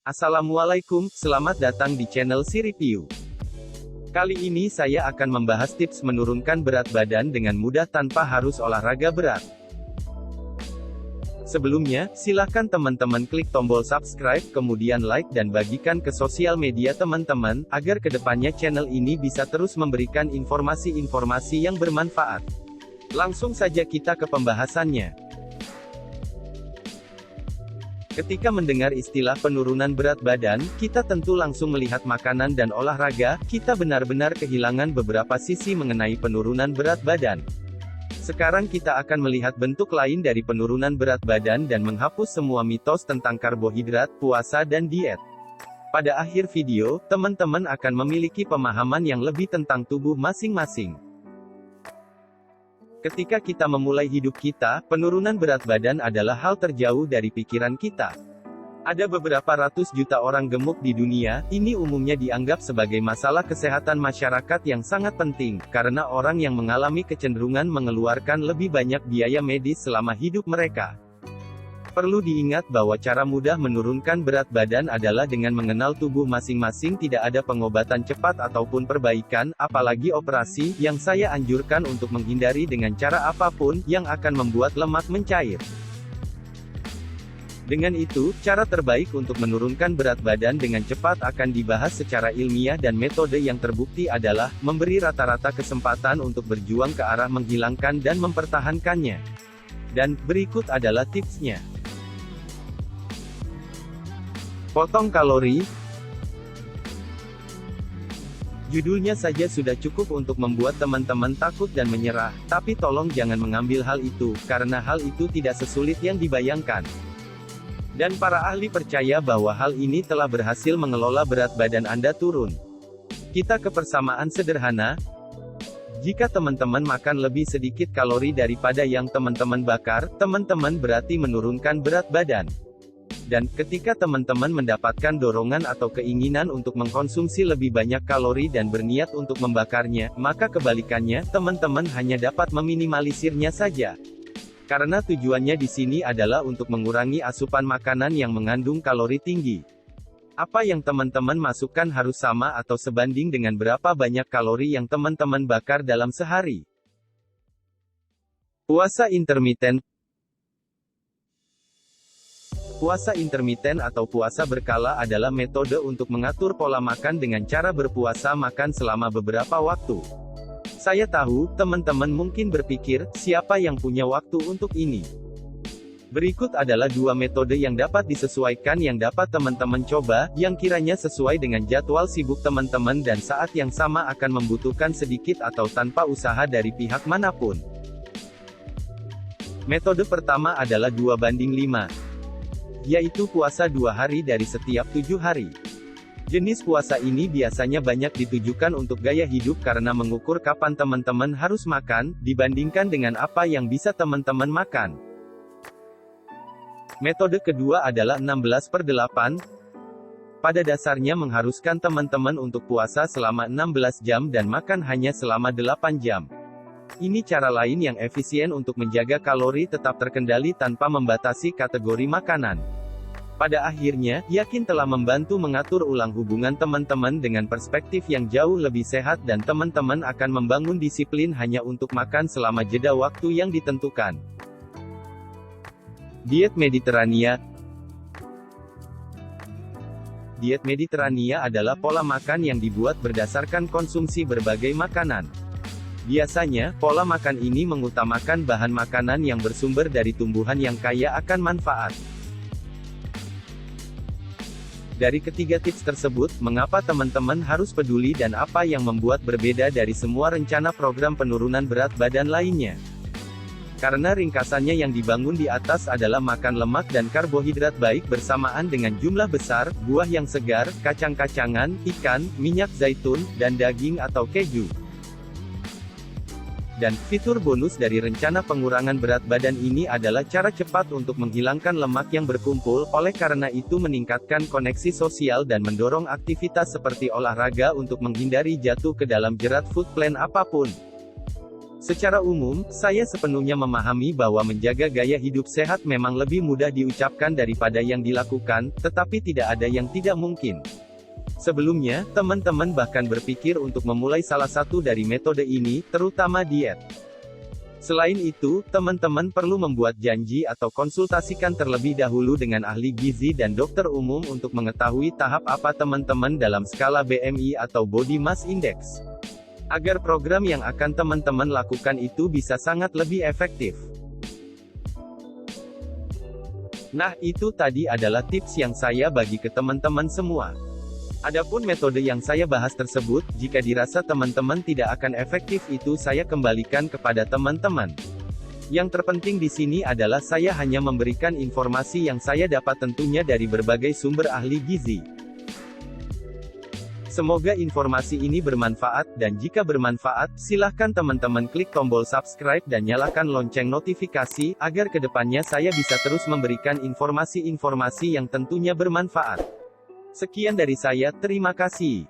Assalamualaikum, selamat datang di channel Siripyu. Kali ini saya akan membahas tips menurunkan berat badan dengan mudah tanpa harus olahraga berat. Sebelumnya, silakan teman-teman klik tombol subscribe, kemudian like dan bagikan ke sosial media teman-teman, agar kedepannya channel ini bisa terus memberikan informasi-informasi yang bermanfaat. Langsung saja kita ke pembahasannya. Ketika mendengar istilah penurunan berat badan, kita tentu langsung melihat makanan dan olahraga. Kita benar-benar kehilangan beberapa sisi mengenai penurunan berat badan. Sekarang kita akan melihat bentuk lain dari penurunan berat badan dan menghapus semua mitos tentang karbohidrat, puasa dan diet. Pada akhir video, teman-teman akan memiliki pemahaman yang lebih tentang tubuh masing-masing. Ketika kita memulai hidup kita, penurunan berat badan adalah hal terjauh dari pikiran kita. Ada beberapa ratus juta orang gemuk di dunia, ini umumnya dianggap sebagai masalah kesehatan masyarakat yang sangat penting, karena orang yang mengalami kecenderungan mengeluarkan lebih banyak biaya medis selama hidup mereka. Perlu diingat bahwa cara mudah menurunkan berat badan adalah dengan mengenal tubuh masing-masing. Tidak ada pengobatan cepat ataupun perbaikan, apalagi operasi, yang saya anjurkan untuk menghindari dengan cara apapun, yang akan membuat lemak mencair. Dengan itu, cara terbaik untuk menurunkan berat badan dengan cepat akan dibahas secara ilmiah dan metode yang terbukti adalah, memberi rata-rata kesempatan untuk berjuang ke arah menghilangkan dan mempertahankannya. Dan, berikut adalah tipsnya. Potong kalori. Judulnya saja sudah cukup untuk membuat teman-teman takut dan menyerah, tapi tolong jangan mengambil hal itu, karena hal itu tidak sesulit yang dibayangkan. Dan para ahli percaya bahwa hal ini telah berhasil mengelola berat badan Anda turun. Kita ke persamaan sederhana. Jika teman-teman makan lebih sedikit kalori daripada yang teman-teman bakar, teman-teman berarti menurunkan berat badan. Dan, ketika teman-teman mendapatkan dorongan atau keinginan untuk mengkonsumsi lebih banyak kalori dan berniat untuk membakarnya, maka kebalikannya, teman-teman hanya dapat meminimalisirnya saja. Karena tujuannya di sini adalah untuk mengurangi asupan makanan yang mengandung kalori tinggi. Apa yang teman-teman masukkan harus sama atau sebanding dengan berapa banyak kalori yang teman-teman bakar dalam sehari. Puasa intermiten. Puasa intermiten atau puasa berkala adalah metode untuk mengatur pola makan dengan cara berpuasa makan selama beberapa waktu. Saya tahu, teman-teman mungkin berpikir, siapa yang punya waktu untuk ini? Berikut adalah dua metode yang dapat disesuaikan yang dapat teman-teman coba, yang kiranya sesuai dengan jadwal sibuk teman-teman dan saat yang sama akan membutuhkan sedikit atau tanpa usaha dari pihak manapun. Metode pertama adalah 2:5. Yaitu puasa 2 hari dari setiap 7 hari. Jenis puasa ini biasanya banyak ditujukan untuk gaya hidup karena mengukur kapan teman-teman harus makan, dibandingkan dengan apa yang bisa teman-teman makan. Metode kedua adalah 16/8. Pada dasarnya mengharuskan teman-teman untuk puasa selama 16 jam dan makan hanya selama 8 jam. Ini cara lain yang efisien untuk menjaga kalori tetap terkendali tanpa membatasi kategori makanan. Pada akhirnya, yakin telah membantu mengatur ulang hubungan teman-teman dengan perspektif yang jauh lebih sehat dan teman-teman akan membangun disiplin hanya untuk makan selama jeda waktu yang ditentukan. Diet Mediterania. Diet Mediterania adalah pola makan yang dibuat berdasarkan konsumsi berbagai makanan. Biasanya, pola makan ini mengutamakan bahan makanan yang bersumber dari tumbuhan yang kaya akan manfaat. Dari ketiga tips tersebut, mengapa teman-teman harus peduli dan apa yang membuat berbeda dari semua rencana program penurunan berat badan lainnya? Karena ringkasannya yang dibangun di atas adalah makan lemak dan karbohidrat baik bersamaan dengan jumlah besar, buah yang segar, kacang-kacangan, ikan, minyak zaitun, dan daging atau keju. Dan, fitur bonus dari rencana pengurangan berat badan ini adalah cara cepat untuk menghilangkan lemak yang berkumpul, oleh karena itu meningkatkan koneksi sosial dan mendorong aktivitas seperti olahraga untuk menghindari jatuh ke dalam jerat food plan apapun. Secara umum, saya sepenuhnya memahami bahwa menjaga gaya hidup sehat memang lebih mudah diucapkan daripada yang dilakukan, tetapi tidak ada yang tidak mungkin. Sebelumnya, teman-teman bahkan berpikir untuk memulai salah satu dari metode ini, terutama diet. Selain itu, teman-teman perlu membuat janji atau konsultasikan terlebih dahulu dengan ahli gizi dan dokter umum untuk mengetahui tahap apa teman-teman dalam skala BMI atau Body Mass Index. Agar program yang akan teman-teman lakukan itu bisa sangat lebih efektif. Nah, itu tadi adalah tips yang saya bagi ke teman-teman semua. Adapun metode yang saya bahas tersebut, jika dirasa teman-teman tidak akan efektif itu saya kembalikan kepada teman-teman. Yang terpenting di sini adalah saya hanya memberikan informasi yang saya dapat tentunya dari berbagai sumber ahli gizi. Semoga informasi ini bermanfaat, dan jika bermanfaat, silahkan teman-teman klik tombol subscribe dan nyalakan lonceng notifikasi, agar kedepannya saya bisa terus memberikan informasi-informasi yang tentunya bermanfaat. Sekian dari saya, terima kasih.